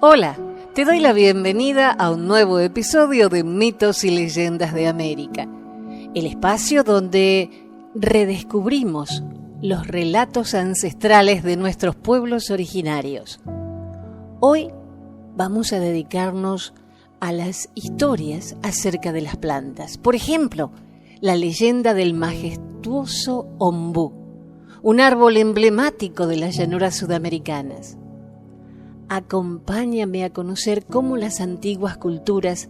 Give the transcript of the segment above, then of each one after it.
Hola, te doy la bienvenida a un nuevo episodio de Mitos y Leyendas de América, el espacio donde redescubrimos los relatos ancestrales de nuestros pueblos originarios. Hoy vamos a dedicarnos a las historias acerca de las plantas. Por ejemplo, la leyenda del majestuoso ombú, un árbol emblemático de las llanuras sudamericanas. Acompáñame a conocer cómo las antiguas culturas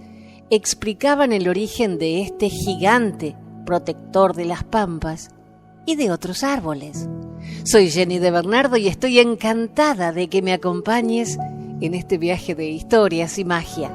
explicaban el origen de este gigante protector de las pampas y de otros árboles. Soy Jenny de Bernardo y estoy encantada de que me acompañes en este viaje de historias y magia.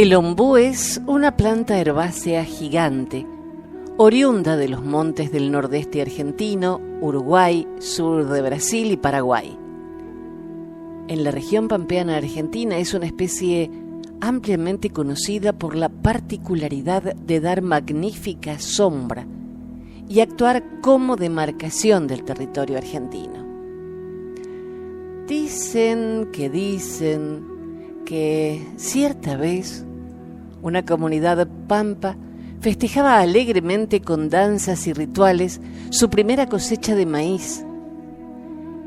El ombú es una planta herbácea gigante, oriunda de los montes del nordeste argentino, Uruguay, sur de Brasil y Paraguay. En la región pampeana argentina es una especie ampliamente conocida por la particularidad de dar magnífica sombra y actuar como demarcación del territorio argentino. Dicen que cierta vez una comunidad pampa festejaba alegremente con danzas y rituales su primera cosecha de maíz.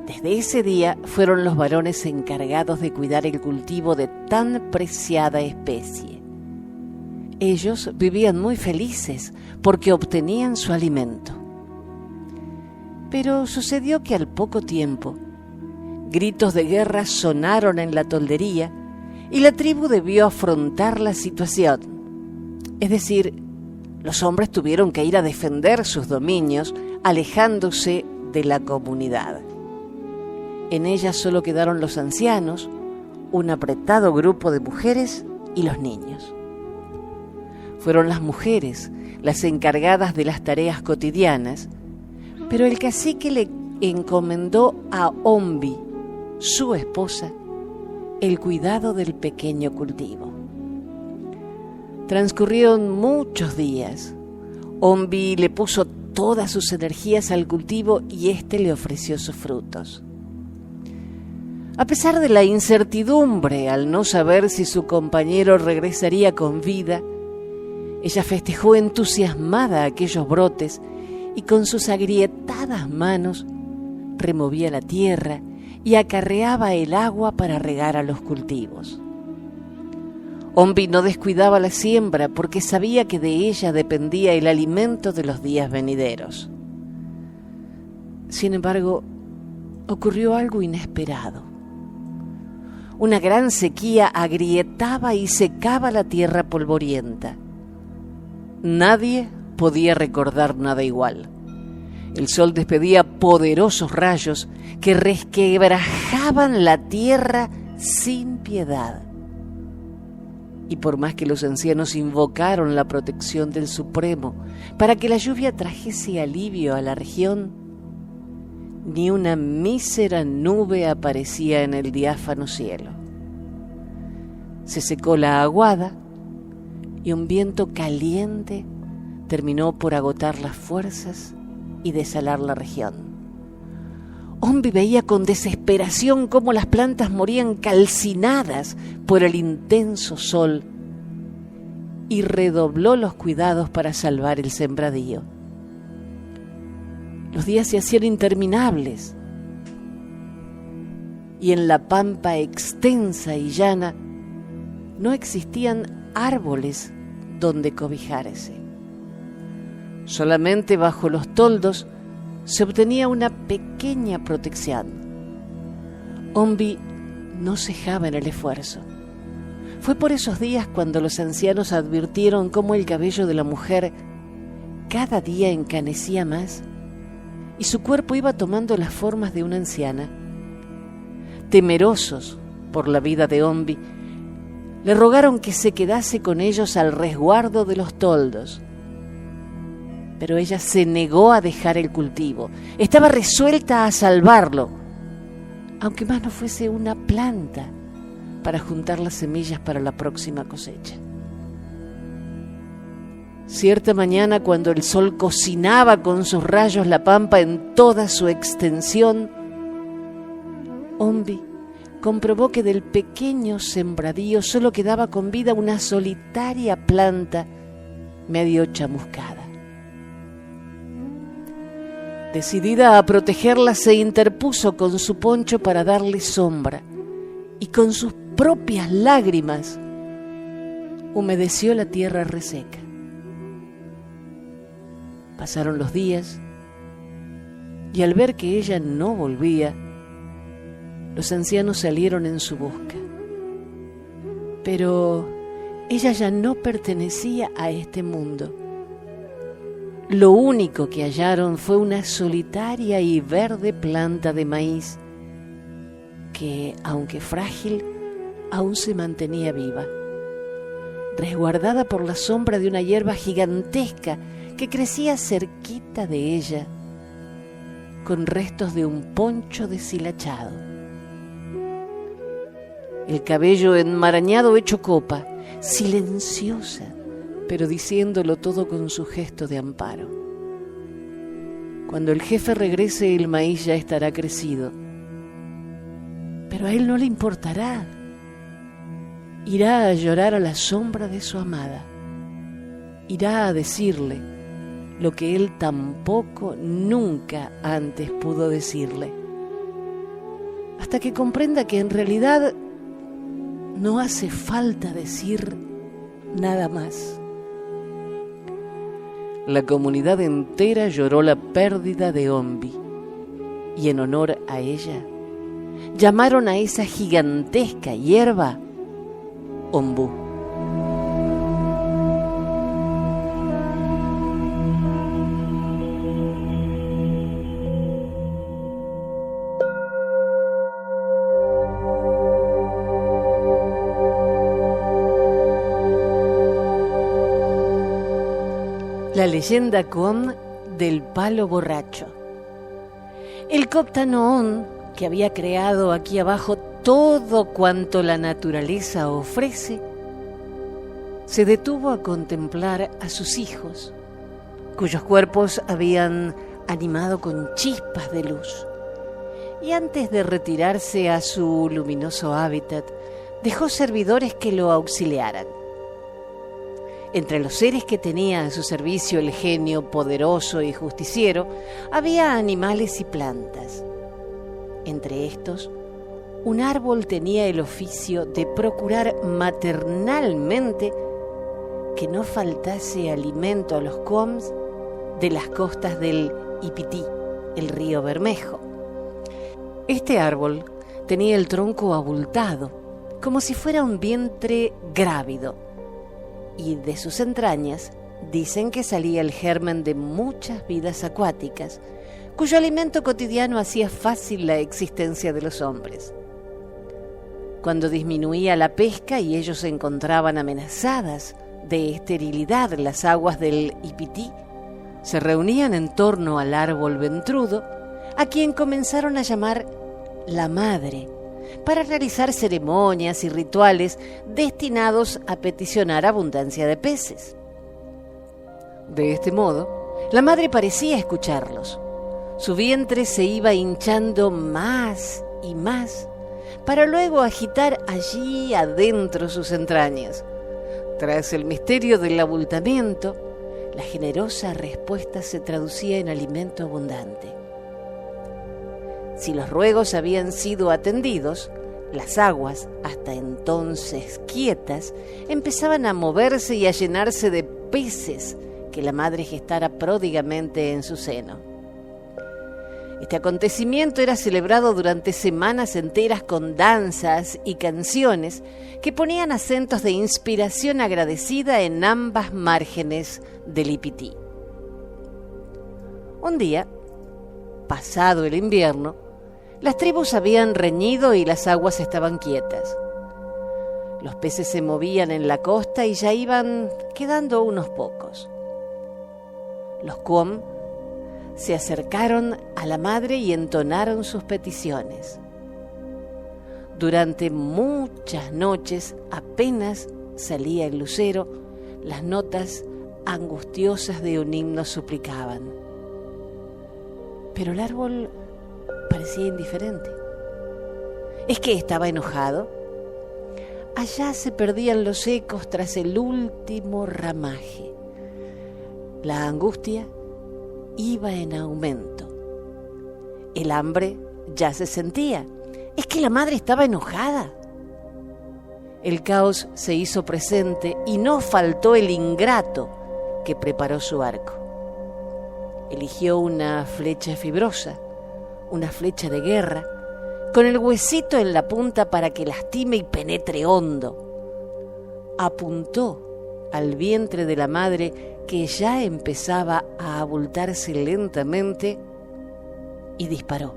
Desde ese día fueron los varones encargados de cuidar el cultivo de tan preciada especie. Ellos vivían muy felices porque obtenían su alimento. Pero sucedió que al poco tiempo, gritos de guerra sonaron en la toldería y la tribu debió afrontar la situación. Es decir, los hombres tuvieron que ir a defender sus dominios, alejándose de la comunidad. En ella solo quedaron los ancianos, un apretado grupo de mujeres y los niños. Fueron las mujeres las encargadas de las tareas cotidianas, pero el cacique le encomendó a Ombi, su esposa, el cuidado del pequeño cultivo. Transcurrieron muchos días. Ombi le puso todas sus energías al cultivo y éste le ofreció sus frutos. A pesar de la incertidumbre al no saber si su compañero regresaría con vida, ella festejó entusiasmada aquellos brotes y con sus agrietadas manos removía la tierra y acarreaba el agua para regar a los cultivos. Ombi no descuidaba la siembra porque sabía que de ella dependía el alimento de los días venideros. Sin embargo, ocurrió algo inesperado. Una gran sequía agrietaba y secaba la tierra polvorienta. Nadie podía recordar nada igual. El sol despedía poderosos rayos que resquebrajaban la tierra sin piedad. Y por más que los ancianos invocaron la protección del Supremo para que la lluvia trajese alivio a la región, ni una mísera nube aparecía en el diáfano cielo. Se secó la aguada y un viento caliente terminó por agotar las fuerzas y desalar la región. Ombi veía con desesperación cómo las plantas morían calcinadas por el intenso sol y redobló los cuidados para salvar el sembradío. Los días se hacían interminables y en la pampa extensa y llana no existían árboles donde cobijarse. Solamente bajo los toldos se obtenía una pequeña protección. Ombi no cejaba en el esfuerzo. Fue por esos días cuando los ancianos advirtieron cómo el cabello de la mujer cada día encanecía más y su cuerpo iba tomando las formas de una anciana. Temerosos por la vida de Ombi, le rogaron que se quedase con ellos al resguardo de los toldos. Pero ella se negó a dejar el cultivo. Estaba resuelta a salvarlo, aunque más no fuese una planta para juntar las semillas para la próxima cosecha. Cierta mañana, cuando el sol cocinaba con sus rayos la pampa en toda su extensión, Ombi comprobó que del pequeño sembradío solo quedaba con vida una solitaria planta medio chamuscada. Decidida a protegerla, se interpuso con su poncho para darle sombra y con sus propias lágrimas humedeció la tierra reseca. Pasaron los días y al ver que ella no volvía, los ancianos salieron en su busca. Pero ella ya no pertenecía a este mundo. Lo único que hallaron fue una solitaria y verde planta de maíz que, aunque frágil, aún se mantenía viva, resguardada por la sombra de una hierba gigantesca que crecía cerquita de ella, con restos de un poncho deshilachado. El cabello enmarañado hecho copa, silenciosa, pero diciéndolo todo con su gesto de amparo. Cuando el jefe regrese, el maíz ya estará crecido, pero a él no le importará. Irá a llorar a la sombra de su amada. Irá a decirle lo que él tampoco nunca antes pudo decirle, hasta que comprenda que en realidad no hace falta decir nada más. La comunidad entera lloró la pérdida de Ombi y en honor a ella llamaron a esa gigantesca hierba Ombú. La leyenda Koon del palo borracho. El Coptanoón, que había creado aquí abajo todo cuanto la naturaleza ofrece, se detuvo a contemplar a sus hijos, cuyos cuerpos habían animado con chispas de luz, y antes de retirarse a su luminoso hábitat, dejó servidores que lo auxiliaran. Entre los seres que tenía a su servicio el genio poderoso y justiciero, había animales y plantas. Entre estos, un árbol tenía el oficio de procurar maternalmente que no faltase alimento a los Quoms de las costas del Ipití, el río Bermejo. Este árbol tenía el tronco abultado, como si fuera un vientre grávido, y de sus entrañas dicen que salía el germen de muchas vidas acuáticas, cuyo alimento cotidiano hacía fácil la existencia de los hombres. Cuando disminuía la pesca y ellos se encontraban amenazadas de esterilidad las aguas del Ipití, se reunían en torno al árbol ventrudo, a quien comenzaron a llamar la madre, para realizar ceremonias y rituales destinados a peticionar abundancia de peces. De este modo, la madre parecía escucharlos. Su vientre se iba hinchando más y más, para luego agitar allí adentro sus entrañas. Tras el misterio del abultamiento, la generosa respuesta se traducía en alimento abundante. Si los ruegos habían sido atendidos, las aguas, hasta entonces quietas, empezaban a moverse y a llenarse de peces que la madre gestara pródigamente en su seno. Este acontecimiento era celebrado durante semanas enteras con danzas y canciones que ponían acentos de inspiración agradecida en ambas márgenes del Ipití. Un día, pasado el invierno, las tribus habían reñido y las aguas estaban quietas. Los peces se movían en la costa y ya iban quedando unos pocos. Los Cuom se acercaron a la madre y entonaron sus peticiones. Durante muchas noches, apenas salía el lucero, las notas angustiosas de un himno suplicaban. Pero el árbol parecía indiferente. ¿Es que estaba enojado? Allá se perdían los ecos tras el último ramaje. La angustia iba en aumento. El hambre ya se sentía. ¿Es que la madre estaba enojada? El caos se hizo presente y no faltó el ingrato que preparó su arco. Eligió una flecha fibrosa, una flecha de guerra, con el huesito en la punta para que lastime y penetre hondo. Apuntó al vientre de la madre, que ya empezaba a abultarse lentamente, y disparó.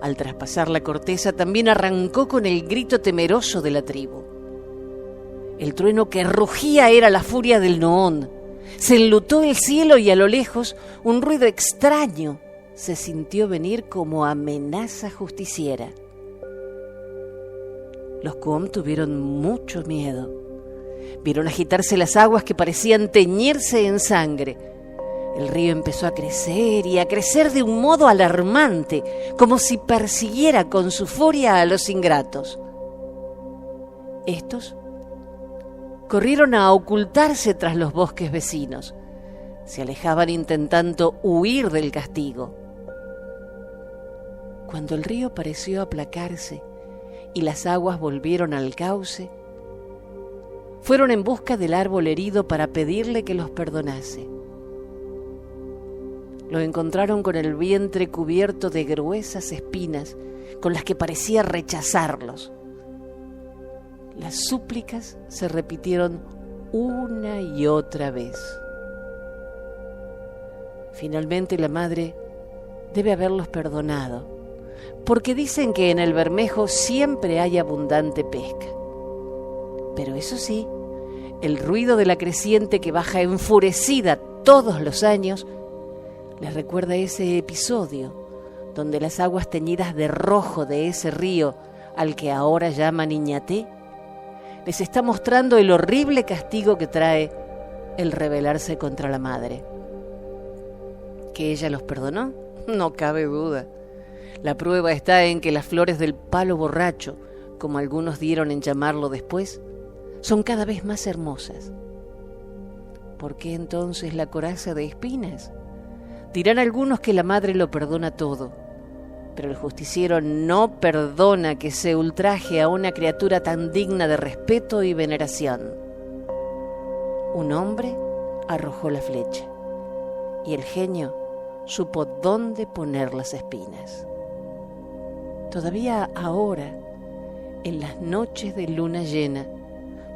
Al traspasar la corteza también arrancó con el grito temeroso de la tribu. El trueno que rugía era la furia del Noón. Se enlutó el cielo y a lo lejos un ruido extraño se sintió venir como amenaza justiciera. Los Cuom tuvieron mucho miedo. Vieron agitarse las aguas que parecían teñirse en sangre. El río empezó a crecer y a crecer de un modo alarmante, como si persiguiera con su furia a los ingratos. Estos corrieron a ocultarse tras los bosques vecinos. Se alejaban intentando huir del castigo. Cuando el río pareció aplacarse y las aguas volvieron al cauce, fueron en busca del árbol herido para pedirle que los perdonase. Lo encontraron con el vientre cubierto de gruesas espinas con las que parecía rechazarlos. Las súplicas se repitieron una y otra vez. Finalmente la madre debe haberlos perdonado, porque dicen que en el Bermejo siempre hay abundante pesca. Pero eso sí, el ruido de la creciente que baja enfurecida todos los años les recuerda ese episodio donde las aguas teñidas de rojo de ese río, al que ahora llaman Iñaté, les está mostrando el horrible castigo que trae el rebelarse contra la madre. ¿Que ella los perdonó? No cabe duda. La prueba está en que las flores del palo borracho, como algunos dieron en llamarlo después, son cada vez más hermosas. ¿Por qué entonces la coraza de espinas? Dirán algunos que la madre lo perdona todo, pero el justiciero no perdona que se ultraje a una criatura tan digna de respeto y veneración. Un hombre arrojó la flecha y el genio supo dónde poner las espinas. Todavía ahora, en las noches de luna llena,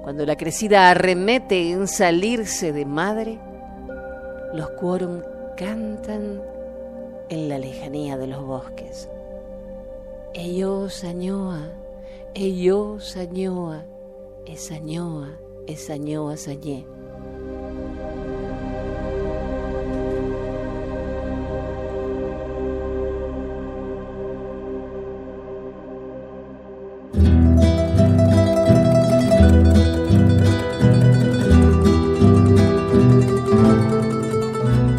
cuando la crecida arremete en salirse de madre, los Cuom cantan en la lejanía de los bosques. Ellos añoa, ellos añoa, esañoa, esañoa sañé.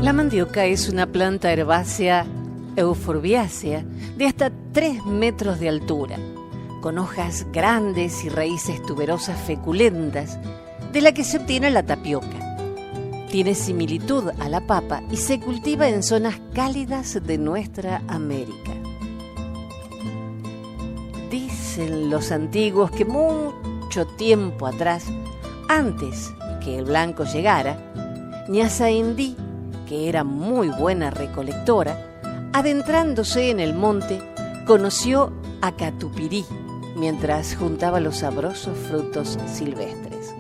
La mandioca es una planta herbácea euforbiácea de hasta 3 metros de altura, con hojas grandes y raíces tuberosas feculentas, de la que se obtiene la tapioca. Tiene similitud a la papa y se cultiva en zonas cálidas de nuestra América. Dicen los antiguos que mucho tiempo atrás, antes que el blanco llegara, Ñaza Indí, que era muy buena recolectora, adentrándose en el monte, conoció a Catupirí mientras juntaba los sabrosos frutos silvestres.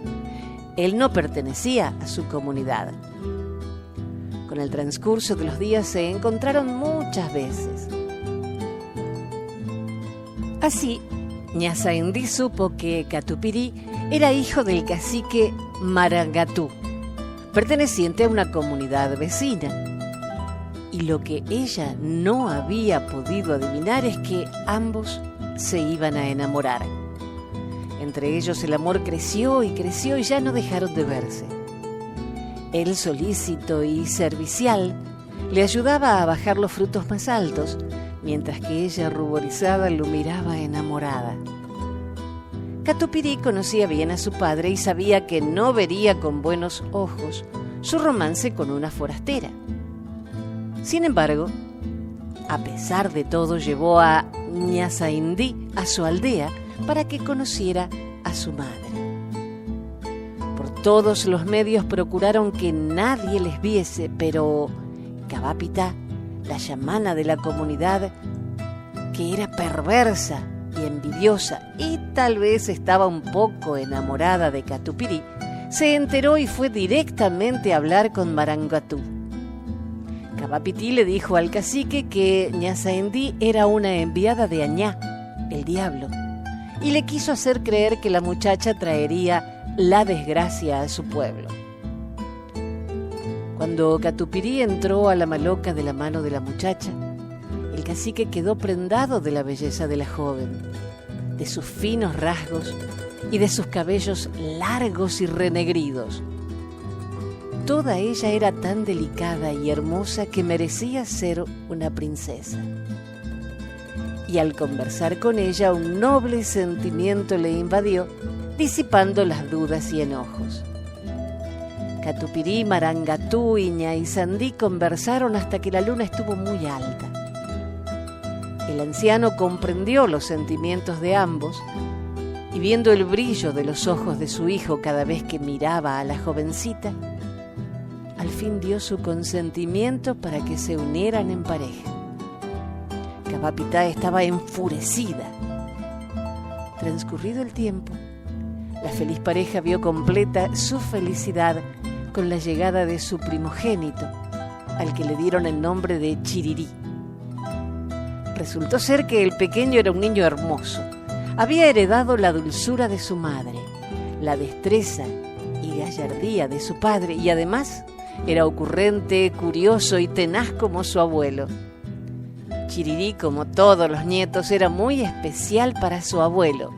Él no pertenecía a su comunidad. Con el transcurso de los días se encontraron muchas veces. Así, Ñaza Indí supo que Catupirí era hijo del cacique Marangatú, perteneciente a una comunidad vecina. Y lo que ella no había podido adivinar es que ambos se iban a enamorar. Entre ellos el amor creció y ya no dejaron de verse. Él, solícito y servicial, le ayudaba a bajar los frutos más altos, mientras que ella, ruborizada, lo miraba enamorada. Catupirí conocía bien a su padre y sabía que no vería con buenos ojos su romance con una forastera. Sin embargo, a pesar de todo, llevó a Ñazaindí a su aldea para que conociera a su madre. Por todos los medios procuraron que nadie les viese, pero Kavapita, la chamana de la comunidad, que era perversa y envidiosa y tal vez estaba un poco enamorada de Catupirí, se enteró y fue directamente a hablar con Marangatú. Kavapití le dijo al cacique que Ñazaindí era una enviada de Añá, el diablo, y le quiso hacer creer que la muchacha traería la desgracia a su pueblo. Cuando Catupirí entró a la maloca de la mano de la muchacha, el cacique quedó prendado de la belleza de la joven, de sus finos rasgos y de sus cabellos largos y renegridos. Toda ella era tan delicada y hermosa que merecía ser una princesa. Y al conversar con ella, un noble sentimiento le invadió, disipando las dudas y enojos. Catupirí, Marangatú y Ñaizandí conversaron hasta que la luna estuvo muy alta. El anciano comprendió los sentimientos de ambos y, viendo el brillo de los ojos de su hijo cada vez que miraba a la jovencita, al fin dio su consentimiento para que se unieran en pareja. Kavapita estaba enfurecida. Transcurrido el tiempo, la feliz pareja vio completa su felicidad con la llegada de su primogénito, al que le dieron el nombre de Chirirí. Resultó ser que el pequeño era un niño hermoso. Había heredado la dulzura de su madre, la destreza y gallardía de su padre, y además era ocurrente, curioso y tenaz como su abuelo. Chirirí, como todos los nietos, era muy especial para su abuelo,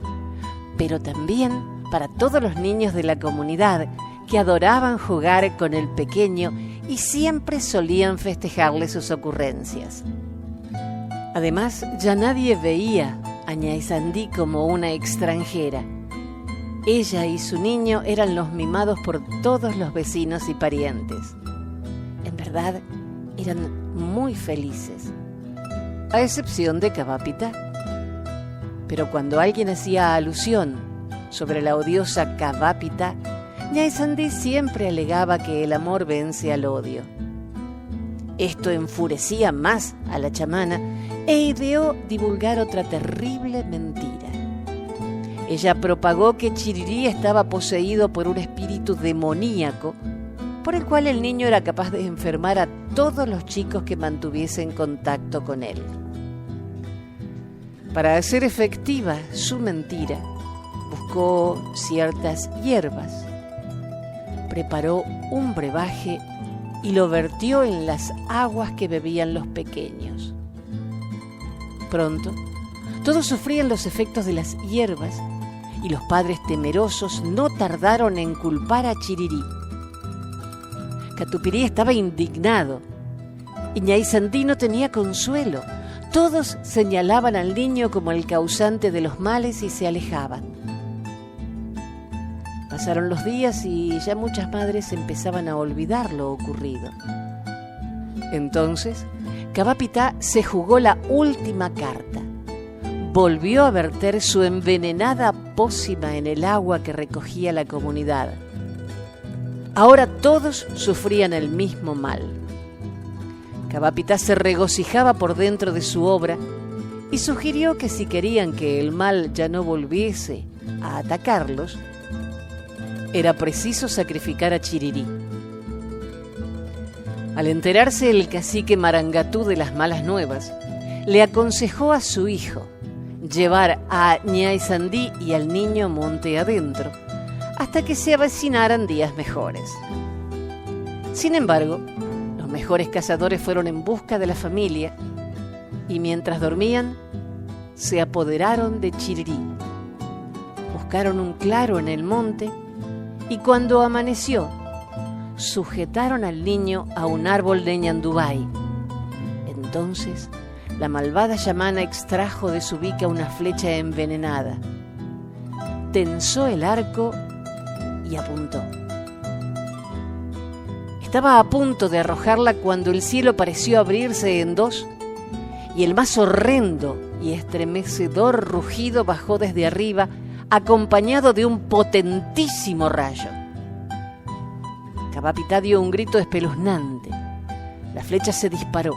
pero también para todos los niños de la comunidad que adoraban jugar con el pequeño y siempre solían festejarle sus ocurrencias. Además, ya nadie veía a Ñaizandí como una extranjera. Ella y su niño eran los mimados por todos los vecinos y parientes. En verdad, eran muy felices, a excepción de Kavapita. Pero cuando alguien hacía alusión sobre la odiosa Kavapita, Ñaizandí siempre alegaba que el amor vence al odio. Esto enfurecía más a la chamana e ideó divulgar otra terrible mentira. Ella propagó que Chirirí estaba poseído por un espíritu demoníaco, por el cual el niño era capaz de enfermar a todos los chicos que mantuviesen contacto con él. Para hacer efectiva su mentira, buscó ciertas hierbas, preparó un brebaje y lo vertió en las aguas que bebían los pequeños. Pronto, todos sufrían los efectos de las hierbas y los padres temerosos no tardaron en culpar a Chirirí. Catupirí estaba indignado y Ñaizandí no tenía consuelo. Todos señalaban al niño como el causante de los males y se alejaban. Pasaron los días y ya muchas madres empezaban a olvidar lo ocurrido. Entonces, Kavapita se jugó la última carta. Volvió a verter su envenenada pócima en el agua que recogía la comunidad. Ahora todos sufrían el mismo mal. Kavapita se regocijaba por dentro de su obra y sugirió que si querían que el mal ya no volviese a atacarlos, era preciso sacrificar a Chirirí. Al enterarse el cacique Marangatú de las malas nuevas, le aconsejó a su hijo llevar a Ñaizandí y al niño monte adentro hasta que se avecinaran días mejores. Sin embargo, los mejores cazadores fueron en busca de la familia y mientras dormían, se apoderaron de Chirirí. Buscaron un claro en el monte y cuando amaneció, sujetaron al niño a un árbol de ñandubay. Entonces, la malvada chamana extrajo de su bica una flecha envenenada, tensó el arco y apuntó. Estaba a punto de arrojarla cuando el cielo pareció abrirse en dos y el más horrendo y estremecedor rugido bajó desde arriba, acompañado de un potentísimo rayo. Cabapitá dio un grito espeluznante. La flecha se disparó.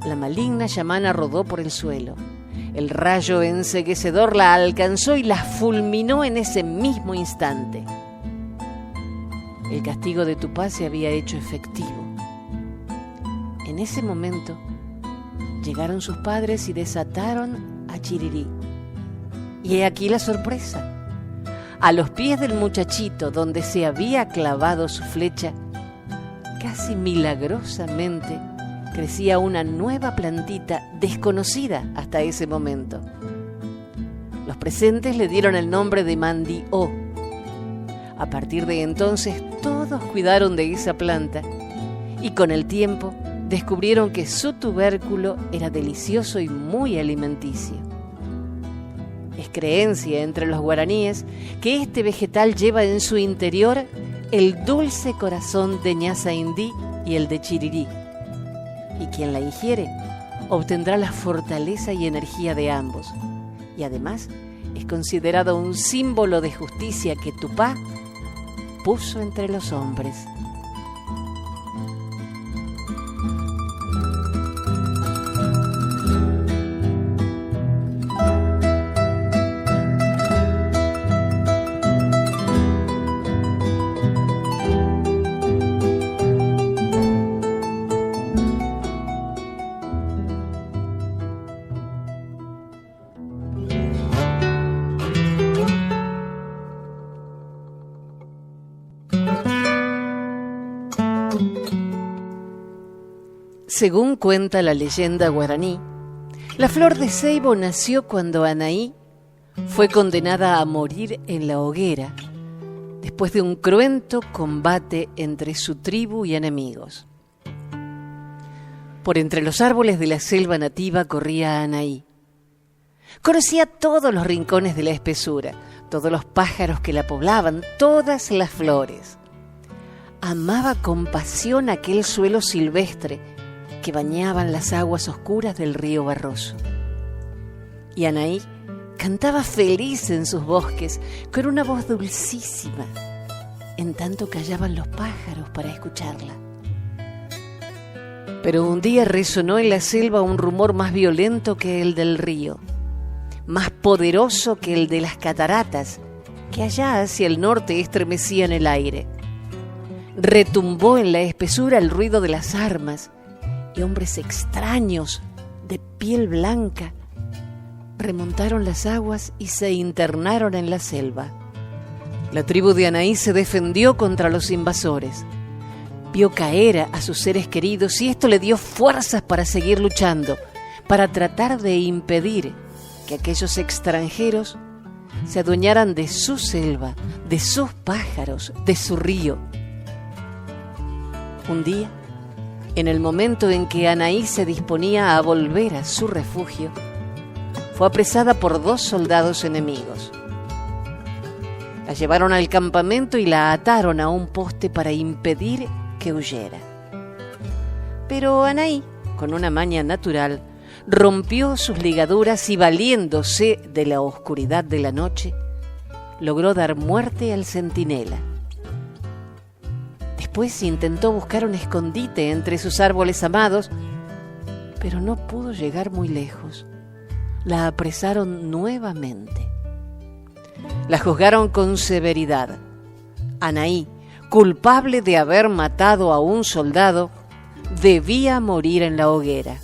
La maligna chamana rodó por el suelo. El rayo enceguecedor la alcanzó y la fulminó en ese mismo instante. El castigo de Tupá se había hecho efectivo. En ese momento llegaron sus padres y desataron a Chirirí. Y he aquí la sorpresa. A los pies del muchachito donde se había clavado su flecha, casi milagrosamente crecía una nueva plantita desconocida hasta ese momento. Los presentes le dieron el nombre de Mandió. A partir de entonces todos cuidaron de esa planta y con el tiempo descubrieron que su tubérculo era delicioso y muy alimenticio. Es creencia entre los guaraníes que este vegetal lleva en su interior el dulce corazón de Ñasa Indí y el de Chirirí, y quien la ingiere obtendrá la fortaleza y energía de ambos, y además es considerado un símbolo de justicia que Tupá puso entre los hombres. Según cuenta la leyenda guaraní, la flor de ceibo nació cuando Anaí fue condenada a morir en la hoguera después de un cruento combate entre su tribu y enemigos. Por entre los árboles de la selva nativa corría Anaí. Conocía todos los rincones de la espesura, todos los pájaros que la poblaban, todas las flores. Amaba con pasión aquel suelo silvestre que bañaban las aguas oscuras del río Barroso. Y Anaí cantaba feliz en sus bosques con una voz dulcísima, en tanto callaban los pájaros para escucharla. Pero un día resonó en la selva un rumor más violento que el del río, más poderoso que el de las cataratas, que allá hacia el norte estremecían el aire. Retumbó en la espesura el ruido de las armas, y hombres extraños de piel blanca remontaron las aguas y se internaron en la selva. La tribu de Anaí se defendió contra los invasores. Vio caer a sus seres queridos y esto le dio fuerzas para seguir luchando, para tratar de impedir que aquellos extranjeros se adueñaran de su selva, de sus pájaros, de su río. Un día, en el momento en que Anaí se disponía a volver a su refugio, fue apresada por 2 soldados enemigos. La llevaron al campamento y la ataron a un poste para impedir que huyera. Pero Anaí, con una maña natural, rompió sus ligaduras y valiéndose de la oscuridad de la noche, logró dar muerte al centinela. Después intentó buscar un escondite entre sus árboles amados, pero no pudo llegar muy lejos. La apresaron nuevamente. La juzgaron con severidad. Anaí, culpable de haber matado a un soldado, debía morir en la hoguera.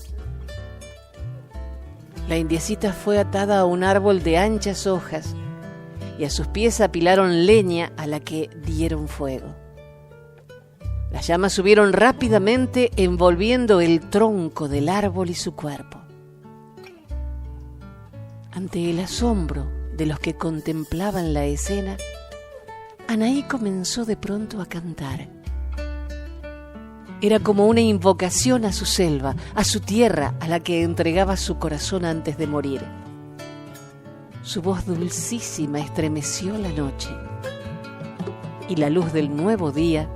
La indiecita fue atada a un árbol de anchas hojas y a sus pies apilaron leña a la que dieron fuego. Las llamas subieron rápidamente, envolviendo el tronco del árbol y su cuerpo. Ante el asombro de los que contemplaban la escena, Anaí comenzó de pronto a cantar. Era como una invocación a su selva, a su tierra, a la que entregaba su corazón antes de morir. Su voz dulcísima estremeció la noche, y la luz del nuevo día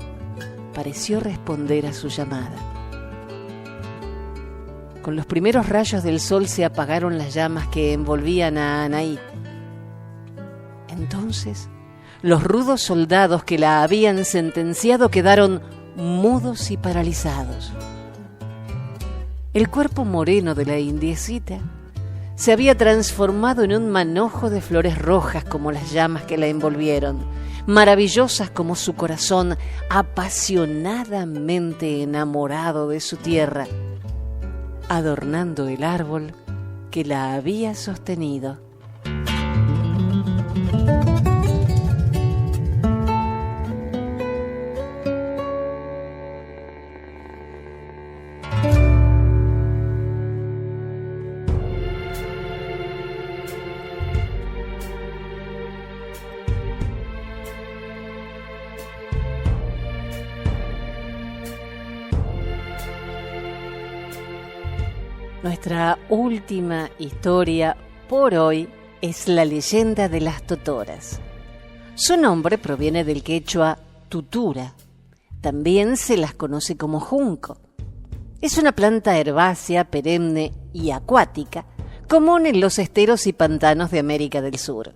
pareció responder a su llamada. Con los primeros rayos del sol se apagaron las llamas que envolvían a Anaí. Entonces, los rudos soldados que la habían sentenciado quedaron mudos y paralizados. El cuerpo moreno de la indiecita se había transformado en un manojo de flores rojas como las llamas que la envolvieron, maravillosas como su corazón apasionadamente enamorado de su tierra, adornando el árbol que la había sostenido. Nuestra última historia por hoy es la leyenda de las totoras. Su nombre proviene del quechua tutura. También se las conoce como junco. Es una planta herbácea, perenne y acuática, común en los esteros y pantanos de América del Sur.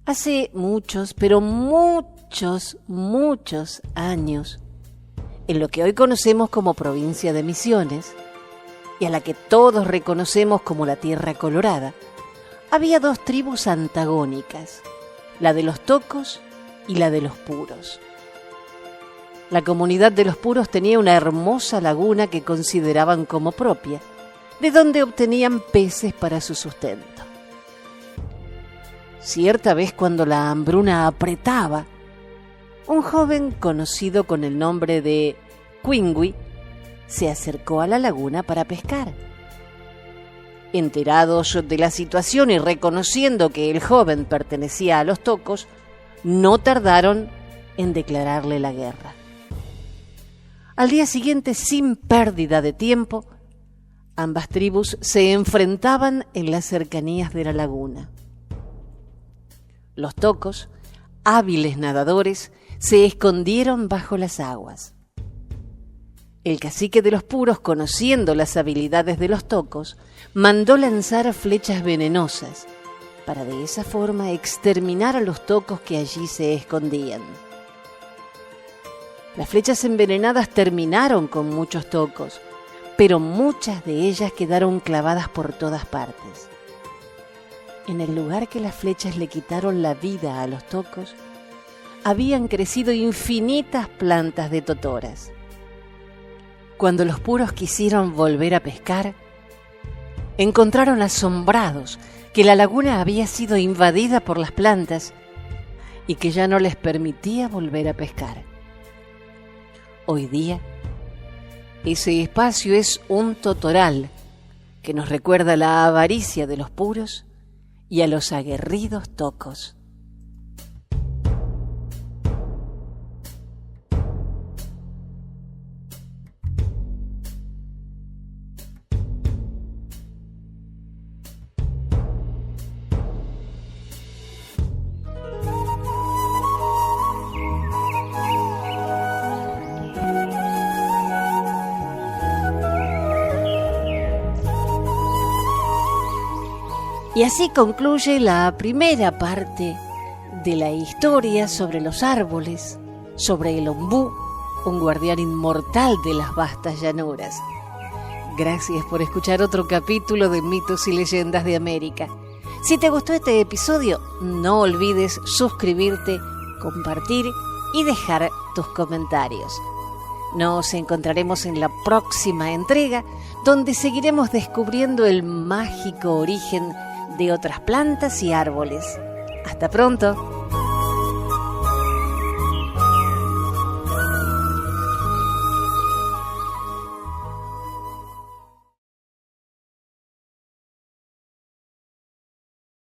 Hace muchos, pero muchos años, en lo que hoy conocemos como provincia de Misiones, y a la que todos reconocemos como la Tierra Colorada, había dos tribus antagónicas, la de los tocos y la de los puros. La comunidad de los puros tenía una hermosa laguna que consideraban como propia, de donde obtenían peces para su sustento. Cierta vez, cuando la hambruna apretaba, un joven conocido con el nombre de Quingui se acercó a la laguna para pescar. Enterados de la situación y reconociendo que el joven pertenecía a los tocos, no tardaron en declararle la guerra. Al día siguiente, sin pérdida de tiempo, ambas tribus se enfrentaban en las cercanías de la laguna. Los tocos, hábiles nadadores, se escondieron bajo las aguas. El cacique de los puros, conociendo las habilidades de los tocos, mandó lanzar flechas venenosas para de esa forma exterminar a los tocos que allí se escondían. Las flechas envenenadas terminaron con muchos tocos, pero muchas de ellas quedaron clavadas por todas partes. En el lugar que las flechas le quitaron la vida a los tocos, habían crecido infinitas plantas de totoras. Cuando los puros quisieron volver a pescar, encontraron asombrados que la laguna había sido invadida por las plantas y que ya no les permitía volver a pescar. Hoy día, ese espacio es un totoral que nos recuerda la avaricia de los puros y a los aguerridos tocos. Y así concluye la primera parte de la historia sobre los árboles, sobre el ombú, un guardián inmortal de las vastas llanuras. Gracias por escuchar otro capítulo de Mitos y Leyendas de América. Si te gustó este episodio, no olvides suscribirte, compartir y dejar tus comentarios. Nos encontraremos en la próxima entrega, donde seguiremos descubriendo el mágico origen de otras plantas y árboles. Hasta pronto.